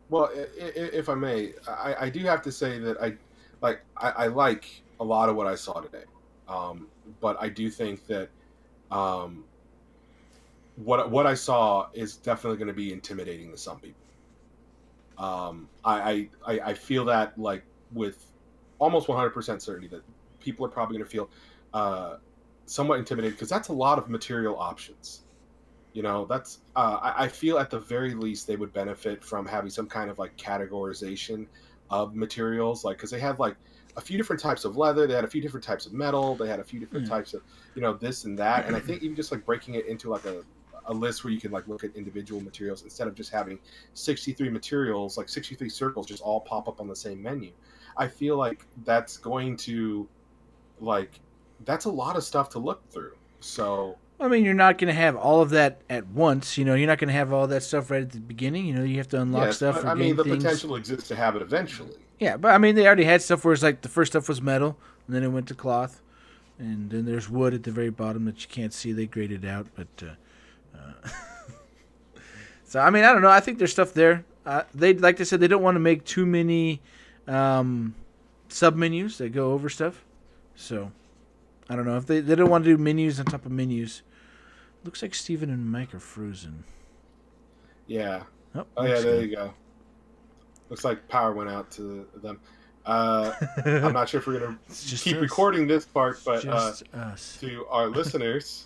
Well, if I may, I do have to say that I like a lot of what I saw today, but I do think that what I saw is definitely going to be intimidating to some people. I feel that like with almost 100% certainty that people are probably going to feel somewhat intimidated, because that's a lot of material options. That's I feel at the very least they would benefit from having some kind of like categorization of materials, like because they had like a few different types of leather, they had a few different types of metal, they had a few different types of this and that, and I think even just like breaking it into like a list where you can like look at individual materials instead of just having 63 materials, like 63 circles just all pop up on the same menu. I feel like that's going to that's a lot of stuff to look through. So I mean, you're not going to have all of that at once. You're not going to have all that stuff right at the beginning. You have to unlock stuff. But, I mean, the potential exists to have it eventually. Yeah, but I mean, they already had stuff where it's like the first stuff was metal, and then it went to cloth, and then there's wood at the very bottom that you can't see. They graded out, but so I mean, I don't know. I think there's stuff there. They like they said they don't want to make too many sub menus that go over stuff. So I don't know if they don't want to do menus on top of menus. Looks like Steven and Mike are frozen. Yeah. Oh yeah, there you go. Looks like power went out to them. I'm not sure if we're going to keep recording this part, but to our listeners,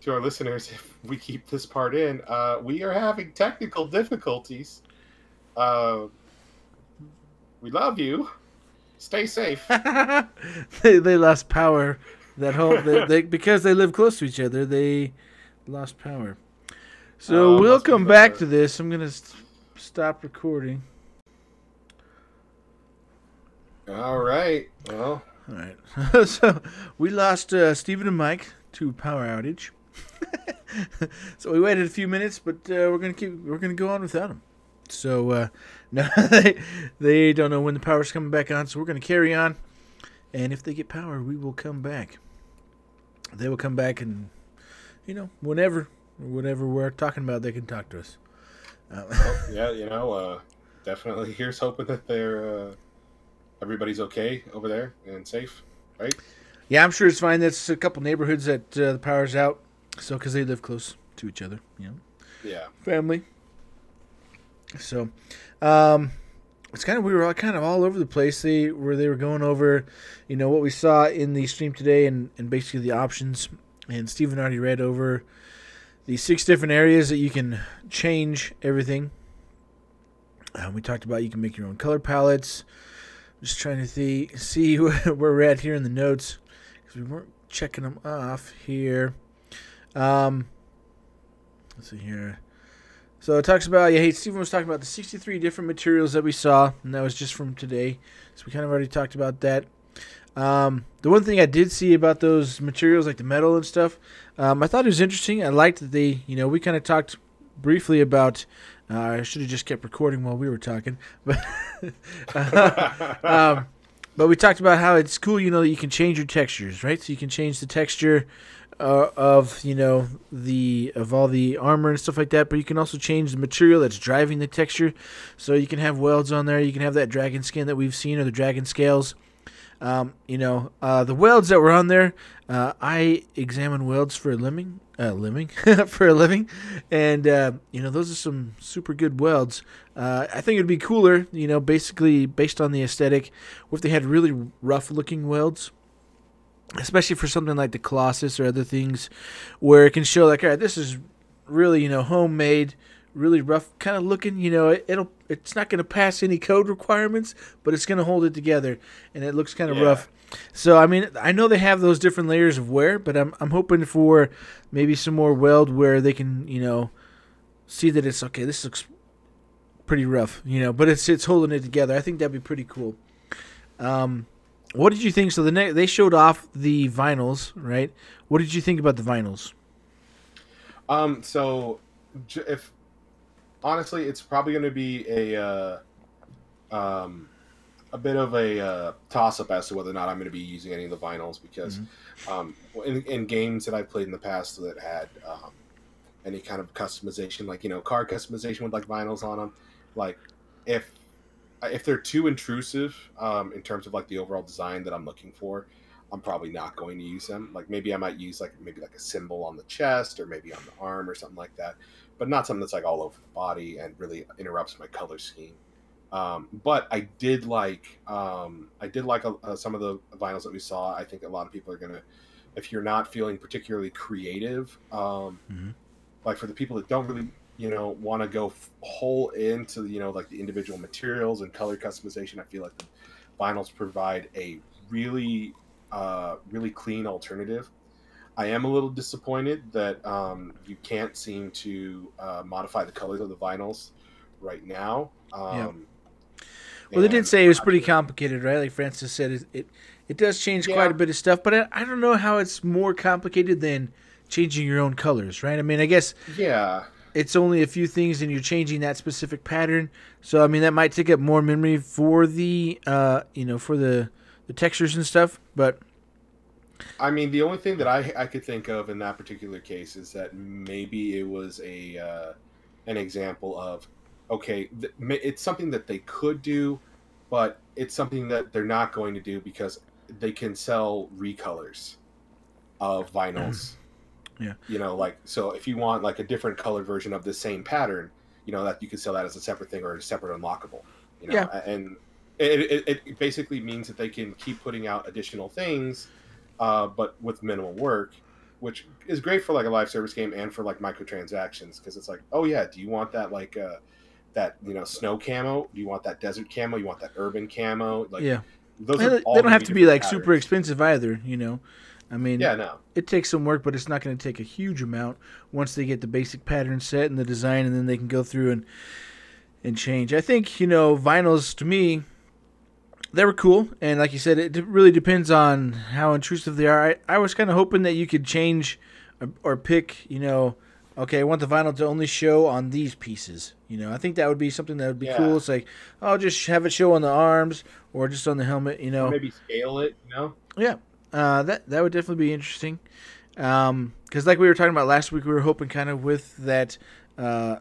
to our listeners, if we keep this part in, we are having technical difficulties. We love you. Stay safe. They lost power. That whole they because they live close to each other, they lost power. So we'll come back to this. I'm gonna stop recording. All right. Well. All right. So we lost Stephen and Mike to power outage. So we waited a few minutes, but we're gonna go on without them. So no, they don't know when the power's coming back on. So we're gonna carry on, and if they get power, we will come back. They will come back, and whatever we're talking about, they can talk to us. Well, definitely. Here's hoping that they're everybody's okay over there and safe, right? Yeah, I'm sure it's fine. That's a couple neighborhoods that the power's out, so because they live close to each other, Yeah. family. So, it's kind of we were kind of all over the place. They were going over, what we saw in the stream today, and basically the options. And Steven already read over the 6 different areas that you can change everything. We talked about you can make your own color palettes. Just trying to see where we're at here in the notes, because we weren't checking them off here. Let's see here. So it talks about, Stephen was talking about the 63 different materials that we saw, and that was just from today. So we kind of already talked about that. The one thing I did see about those materials, like the metal and stuff, I thought it was interesting. I liked that they, we kind of talked briefly about. I should have just kept recording while we were talking, but but we talked about how it's cool, that you can change your textures, right? So you can change the texture of all the armor and stuff like that, but you can also change the material that's driving the texture. So you can have welds on there. You can have that dragon skin that we've seen, or the dragon scales. The welds that were on there, I examine welds for a living, and those are some super good welds. I think it'd be cooler, basically based on the aesthetic, if they had really rough looking welds, especially for something like the Colossus or other things, where it can show like, all right, this is really homemade, really rough kind of looking. It's not going to pass any code requirements, but it's going to hold it together, and it looks kind of rough. So I know they have those different layers of wear, but I'm hoping for maybe some more weld where they can see that it's okay. This looks pretty rough, but it's holding it together. I think that'd be pretty cool. What did you think? So they showed off the vinyls, right? What did you think about the vinyls? So if honestly, it's probably going to be a bit of a toss-up as to whether or not I'm going to be using any of the vinyls, because in games that I've played in the past that had any kind of customization, like card customization with like vinyls on them, like if they're too intrusive in terms of like the overall design that I'm looking for, I'm probably not going to use them. Like maybe I might use like a symbol on the chest or maybe on the arm or something like that, but not something that's like all over the body and really interrupts my color scheme. But I did like some of the vinyls that we saw. I think a lot of people are gonna, if you're not feeling particularly creative, like for the people that don't really want to go whole into like the individual materials and color customization, I feel like the vinyls provide a really clean alternative. I am a little disappointed that you can't seem to modify the colors of the vinyls right now. Well, they did say it was pretty complicated, right? Like Francis said, it does change quite a bit of stuff, but I don't know how it's more complicated than changing your own colors, right? I guess it's only a few things, and you're changing that specific pattern. So that might take up more memory for the for the textures and stuff, but. The only thing that I could think of in that particular case is that maybe it was an example of, okay, it's something that they could do, but it's something that they're not going to do because they can sell recolors of vinyls. So if you want like a different colored version of the same pattern, that you could sell that as a separate thing or a separate unlockable. And it basically means that they can keep putting out additional things, but with minimal work. which is great for like a live service game and for like microtransactions, because it's like, oh yeah, do you want that like that snow camo? Do you want that desert camo? You want that urban camo? Like, Yeah. those And are all they don't gonna have to be different like super patterns. expensive either, I mean, Yeah, no. it takes some work, but it's not going to take a huge amount once they get the basic pattern set and the design, and then they can go through and change. I think, vinyls, to me, they were cool, and like you said, it really depends on how intrusive they are. I was kind of hoping that you could change or pick, okay, I want the vinyl to only show on these pieces. I think that would be something that would be cool. It's like, I'll just have it show on the arms or just on the helmet, Or maybe scale it, Yeah, that would definitely be interesting. Because like we were talking about last week, we were hoping kind of with that, the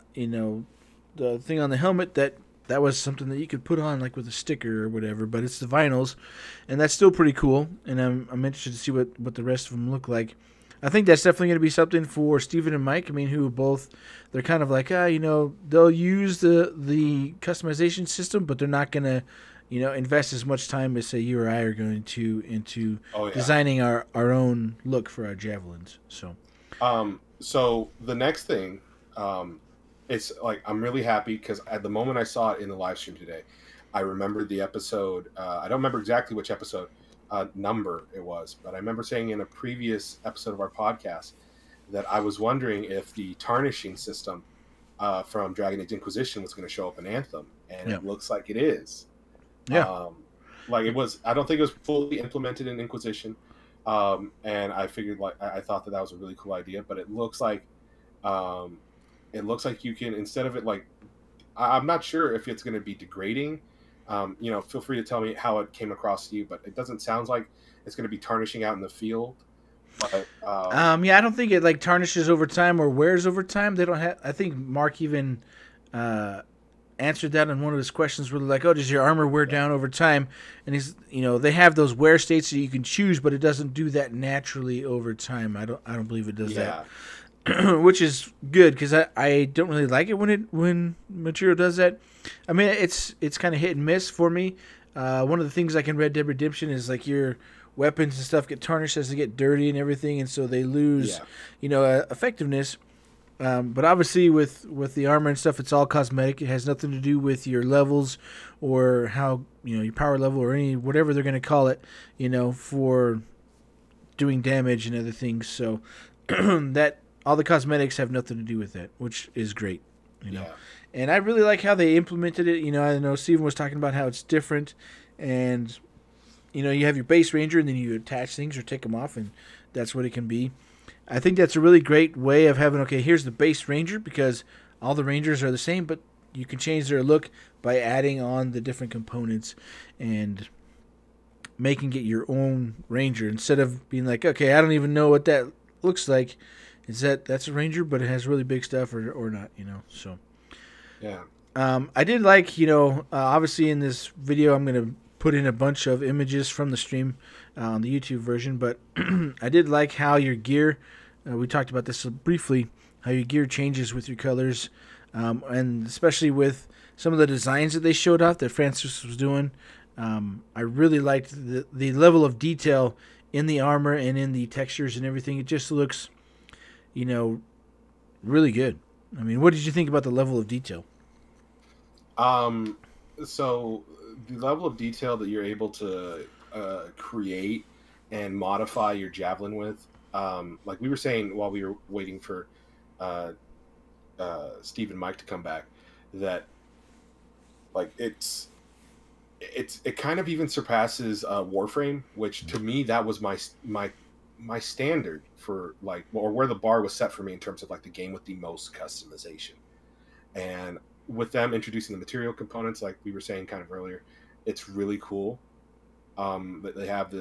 thing on the helmet that was something that you could put on like with a sticker or whatever. But it's the vinyls, and that's still pretty cool. And I'm interested to see what the rest of them look like. I think that's definitely going to be something for Steven and Mike. I mean, who both, they're kind of like, they'll use the customization system, but they're not going to, invest as much time as, say, you or I are going to into designing our own look for our javelins. So the next thing, it's like, I'm really happy because at the moment I saw it in the live stream today, I remembered the episode. I don't remember exactly which episode number it was, but I remember saying in a previous episode of our podcast that I was wondering if the tarnishing system from Dragon Age Inquisition was going to show up in Anthem, and it looks like it is. Yeah. Like it was. I don't think it was fully implemented in Inquisition, and I figured I thought that was a really cool idea. But it looks like you can, instead of it like, I'm not sure if it's going to be degrading. Feel free to tell me how it came across to you, but it doesn't sound like it's going to be tarnishing out in the field. But, I don't think it like tarnishes over time or wears over time. They don't have. I think Mark even answered that in one of his questions. Where they're like, "Oh, does your armor wear down over time?" And he's, they have those wear states that you can choose, but it doesn't do that naturally over time. I don't believe it does that. Which is good because I don't really like it when material does that. I mean, it's kind of hit and miss for me. One of the things like in Red Dead Redemption is like your weapons and stuff get tarnished as they get dirty and everything, and so they lose, effectiveness. But obviously with the armor and stuff, it's all cosmetic. It has nothing to do with your levels or how your power level or any whatever they're going to call it, for doing damage and other things. So that. All the cosmetics have nothing to do with that, which is great, And I really like how they implemented it. I know Steven was talking about how it's different, and you have your base ranger, and then you attach things or take them off, and that's what it can be. I think that's a really great way of having. Okay, here's the base ranger because all the rangers are the same, but you can change their look by adding on the different components and making it your own ranger instead of being like, okay, I don't even know what that looks like. Is that's a ranger, but it has really big stuff or not, So, yeah. I did like, obviously in this video I'm going to put in a bunch of images from the stream on the YouTube version, but I did like how your gear, we talked about this briefly, how your gear changes with your colors, and especially with some of the designs that they showed off that Francis was doing. I really liked the level of detail in the armor and in the textures and everything. It just looks, really good. I mean, what did you think about the level of detail? So the level of detail that you're able to create and modify your javelin with, like we were saying while we were waiting for Steve and Mike to come back, that like it kind of even surpasses Warframe, which to me that was my standard for like, or where the bar was set for me in terms of like the game with the most customization. And with them introducing the material components, like we were saying kind of earlier, it's really cool that they have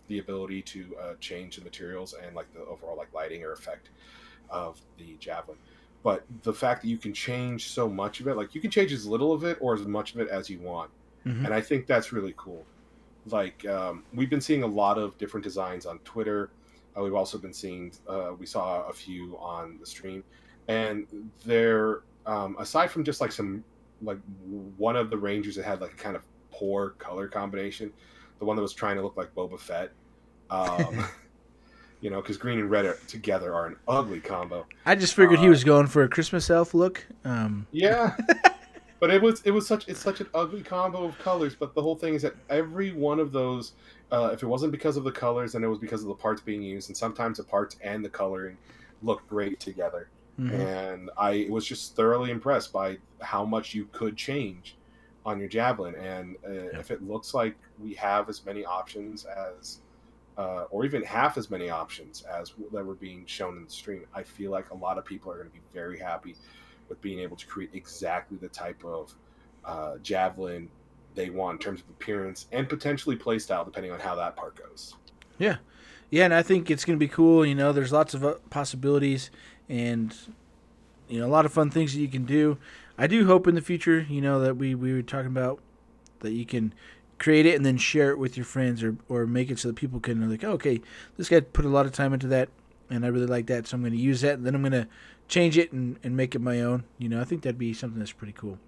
the ability to change the materials and like the overall like lighting or effect of the javelin. But the fact that you can change so much of it, like you can change as little of it or as much of it as you want. Mm-hmm. And I think that's really cool. Like we've been seeing a lot of different designs on Twitter. We've also been seeing, we saw a few on the stream, and they're aside from just like some, like one of the Rangers that had like a kind of poor color combination, the one that was trying to look like Boba Fett, You know, because green and red together are an ugly combo. I just figured he was going for a Christmas elf look. Yeah, but it's such an ugly combo of colors. But the whole thing is that every one of those, if it wasn't because of the colors, then it was because of the parts being used, and sometimes the parts and the coloring look great together. Mm-hmm. And I was just thoroughly impressed by how much you could change on your Javelin. And if it looks like we have as many options as, or even half as many options as that were being shown in the stream, I feel like a lot of people are going to be very happy with being able to create exactly the type of Javelin they want in terms of appearance and potentially playstyle, depending on how that part goes. Yeah. Yeah, and I think it's going to be cool. You know, there's lots of possibilities and, you know, a lot of fun things that you can do. I do hope in the future, you know, that we were talking about that you can create it and then share it with your friends or make it so that people can like, oh, okay, this guy put a lot of time into that and I really like that, so I'm going to use that and then I'm going to change it and make it my own. You know, I think that'd be something that's pretty cool.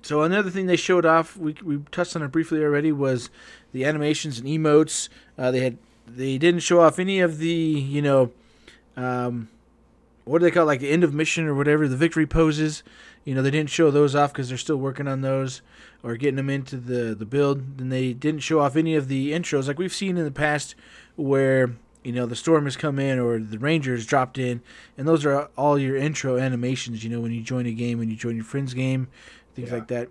So another thing they showed off, we touched on it briefly already, was the animations and emotes. They didn't show off any of the, you know, what do they call it, like the end of mission or whatever, the victory poses. You know, they didn't show those off because they're still working on those or getting them into the build. And they didn't show off any of the intros like we've seen in the past where, you know, the storm has come in or the rangers dropped in. And those are all your intro animations, you know, when you join a game, when you join your friend's game, things like that.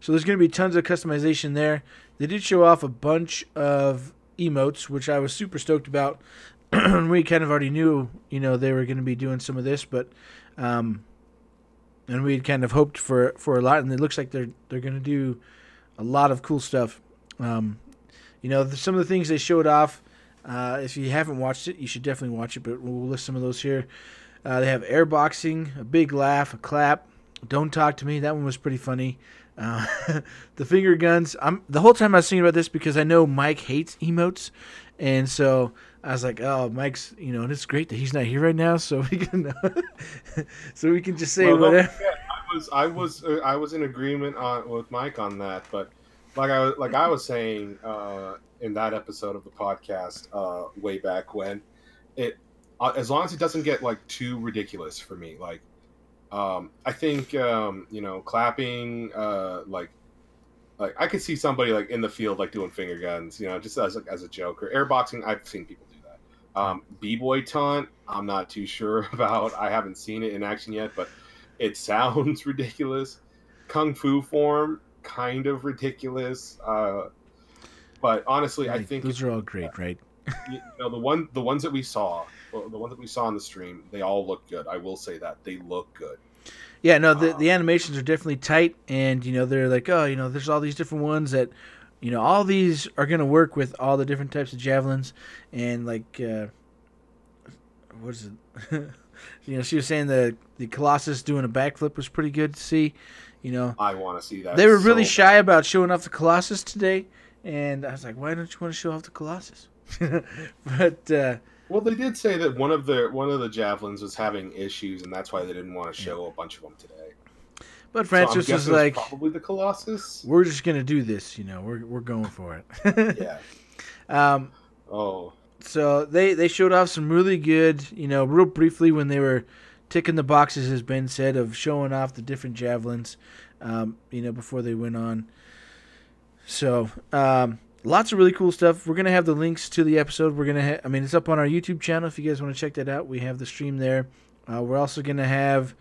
So there's going to be tons of customization there. They did show off a bunch of emotes, which I was super stoked about. We kind of already knew, you know, they were going to be doing some of this, but and we had kind of hoped for a lot, and it looks like they're going to do a lot of cool stuff. You know, some of the things they showed off, if you haven't watched it, you should definitely watch it, but we'll list some of those here. They have airboxing, a big laugh, a clap, don't talk to me. That one was pretty funny. The finger guns. The whole time I was thinking about this because I know Mike hates emotes, and so I was like, "Oh, Mike's, you know, and it's great that he's not here right now, so we can, so we can just say whatever." I was in agreement with Mike on that, but like I was saying in that episode of the podcast way back when, as long as it doesn't get like too ridiculous for me, like. I think you know, clapping like I could see somebody like in the field like doing finger guns, you know, just as a joke, or airboxing. I've seen people do that. B-boy taunt, I'm not too sure about. I haven't seen it in action yet, but it sounds ridiculous. Kung fu form, kind of ridiculous. But honestly, I think those are all great, right? You know, the ones that we saw. Well, the ones that we saw on the stream, they all look good. I will say that they look good. Yeah, no, the animations are definitely tight, and you know they're like, oh, you know, there's all these different ones that, you know, all these are gonna work with all the different types of javelins, and like, what is it? You know, she was saying the Colossus doing a backflip was pretty good to see. You know, I want to see that. They were really shy about showing off the Colossus today, and I was like, why don't you want to show off the Colossus? But. Well, they did say that one of the javelins was having issues, and that's why they didn't want to show a bunch of them today. But Francis was like, probably the Colossus. We're just gonna do this, you know. We're going for it. Yeah. So they showed off some really good, you know, real briefly when they were ticking the boxes, as Ben said, of showing off the different javelins, you know, before they went on. So. Lots of really cool stuff. We're going to have the links to the episode. We're going to it's up on our YouTube channel if you guys want to check that out. We have the stream there. We're also going to have,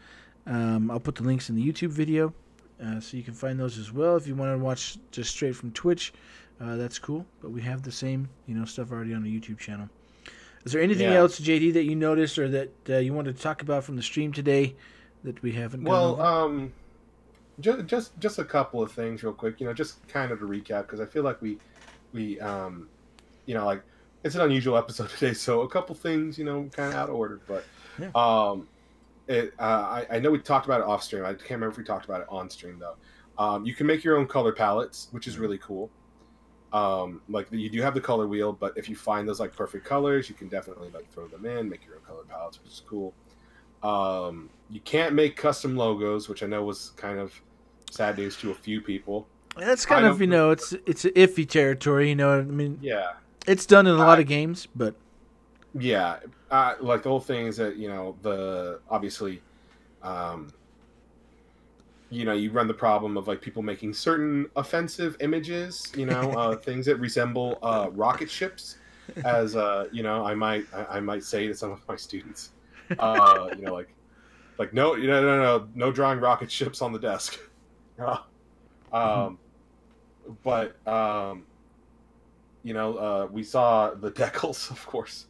I'll put the links in the YouTube video so you can find those as well. If you want to watch just straight from Twitch, that's cool. But we have the same, you know, stuff already on the YouTube channel. Is there anything else, JD, that you noticed or that you wanted to talk about from the stream today that we haven't gone over? Just a couple of things real quick, you know, just kind of to recap, because I feel like we you know, like it's an unusual episode today, so a couple things, you know, kind of out of order, but I know we talked about it off stream. I can't remember if we talked about it on stream though. You can make your own color palettes, which is really cool. Like you do have the color wheel, but if you find those like perfect colors, you can definitely like throw them in, make your own color palettes, which is cool. You can't make custom logos, which I know was kind of sad news to a few people. That's kind of, it's iffy territory, I mean, Yeah. it's done in a lot of games, but Yeah, like the whole thing is that obviously, you run the problem of like people making certain offensive images, things that resemble rocket ships, as I might say to some of my students, like no drawing rocket ships on the desk. But we saw the decals, of course.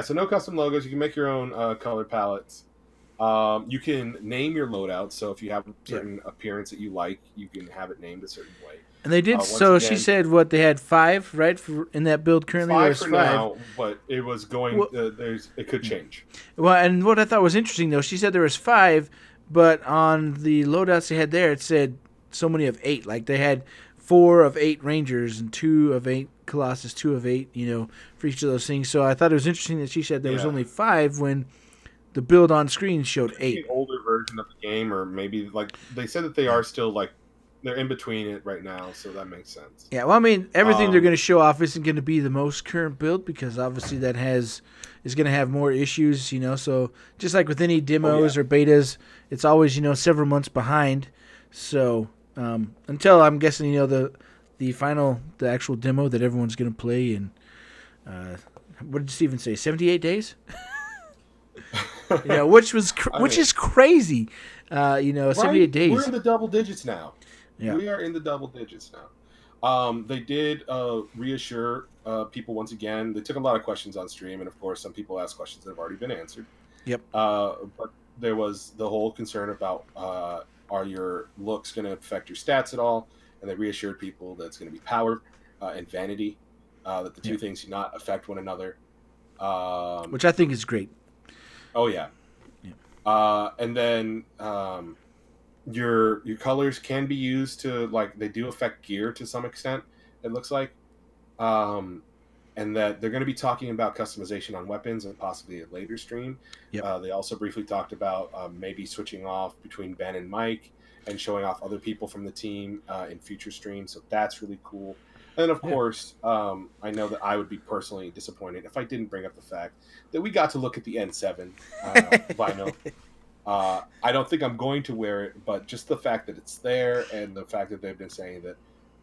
So no custom logos. You can make your own color palettes. You can name your loadout. So if you have a certain appearance that you like, you can have it named a certain way. And they did. So again, she said they had 5, right, in that build currently. 5 for now, but it was going. It could change. Well, and what I thought was interesting though, she said there was 5, but on the loadouts they had there, it said so many of 8. Like they had 4 of 8 Rangers and 2 of 8 Colossus, 2 of 8. For each of those things. So I thought it was interesting that she said there was only 5 when the build on screen showed 8. An older version of the game, or maybe like they said that they are still like. They're in between it right now, so that makes sense. Yeah, well, I mean, everything they're going to show off isn't going to be the most current build because obviously that is going to have more issues, So just like with any demos or betas, it's always several months behind. So until I'm guessing the actual demo that everyone's going to play in what did Steven say? 78 days. Which is crazy. 78 days. We're in the double digits now. Yeah. We are in the double digits now. They did reassure people once again. They took a lot of questions on stream, and of course, some people asked questions that have already been answered. Yep. But there was the whole concern about are your looks going to affect your stats at all? And they reassured people that it's going to be power and vanity, that the two things do not affect one another. Which I think is great. Oh, yeah. And then your colors can be used to, like, they do affect gear to some extent, it looks like. And that they're going to be talking about customization on weapons and possibly a later stream. Yep. They also briefly talked about maybe switching off between Ben and Mike and showing off other people from the team in future streams. So that's really cool. And of course, I know that I would be personally disappointed if I didn't bring up the fact that we got to look at the N7 vinyl. I don't think I'm going to wear it, but just the fact that it's there and the fact that they've been saying that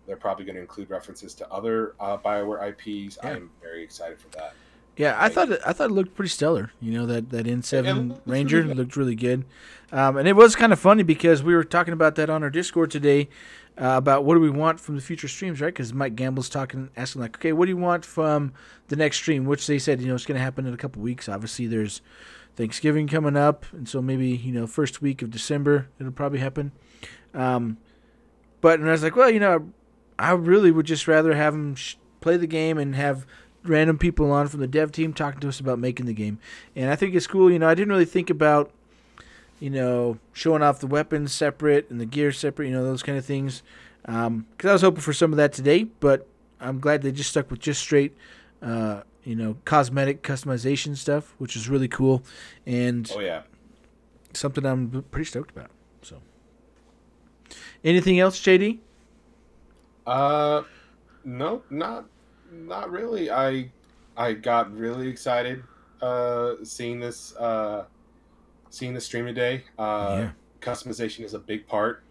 they're probably going to include references to other BioWare IPs, I am very excited for that. Yeah, I thought it looked pretty stellar. That N7 Ranger looked really good. And it was kind of funny because we were talking about that on our Discord today about what do we want from the future streams, right? Because Mike Gamble's asking like, okay, what do you want from the next stream? Which they said, it's going to happen in a couple weeks. Obviously, there's Thanksgiving coming up, and so maybe first week of December it'll probably happen. But I was like, well, I really would just rather have them play the game and have random people on from the dev team talking to us about making the game. And I think it's cool. I didn't really think about, showing off the weapons separate and the gear separate, those kind of things. Because I was hoping for some of that today, but I'm glad they just stuck with just straight, cosmetic customization stuff, which is really cool. And something I'm pretty stoked about. So, anything else, JD? No, not really. I got really excited seeing this stream today. Customization is a big part,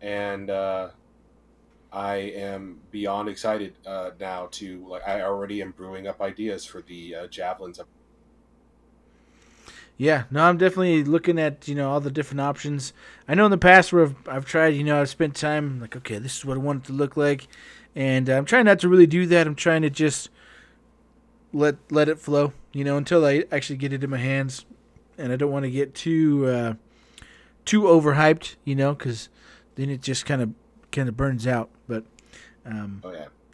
and I am beyond excited now to I already am brewing up ideas for the Javelins. Yeah, no, I'm definitely looking at all the different options. I know in the past where I've tried, I've spent time like, okay, this is what I want it to look like, and I'm trying not to really do that. I'm trying to just let it flow, until I actually get it in my hands, and I don't want to get too overhyped, because then it just kind of burns out. But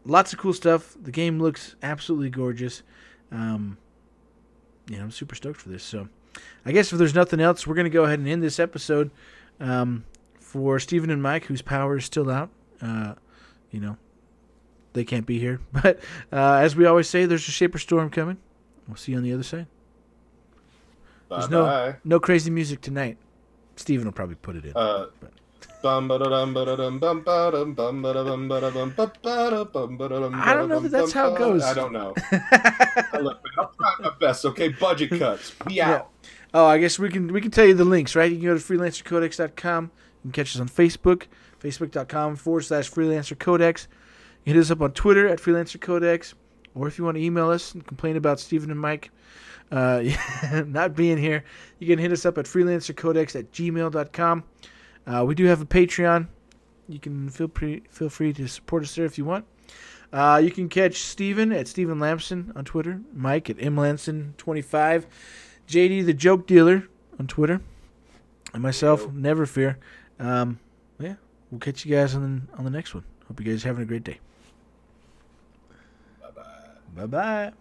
lots of cool stuff. The game looks absolutely gorgeous. I'm super stoked for this. So I guess if there's nothing else, we're going to go ahead and end this episode. For Steven and Mike, whose power is still out, they can't be here. But as we always say, there's a Shaper Storm coming. We'll see you on the other side. There's no crazy music tonight. Steven will probably put it in. I don't know that that's how it goes. I don't know. Look, I'll try my best. Okay, budget cuts. Be out. Oh, I guess we can tell you the links, right? You can go to freelancercodex.com. You can catch us on Facebook, facebook.com/freelancercodex. You hit us up on Twitter at freelancercodex, or if you want to email us and complain about Stephen and Mike not being here, you can hit us up at freelancercodex@gmail.com. We do have a Patreon. You can feel free to support us there if you want. You can catch Steven at Steven Lamson on Twitter, Mike at mlanson25, JD the Joke Dealer on Twitter, and myself, Never Fear. Yeah, we'll catch you guys on the next one. Hope you guys are having a great day. Bye-bye. Bye-bye.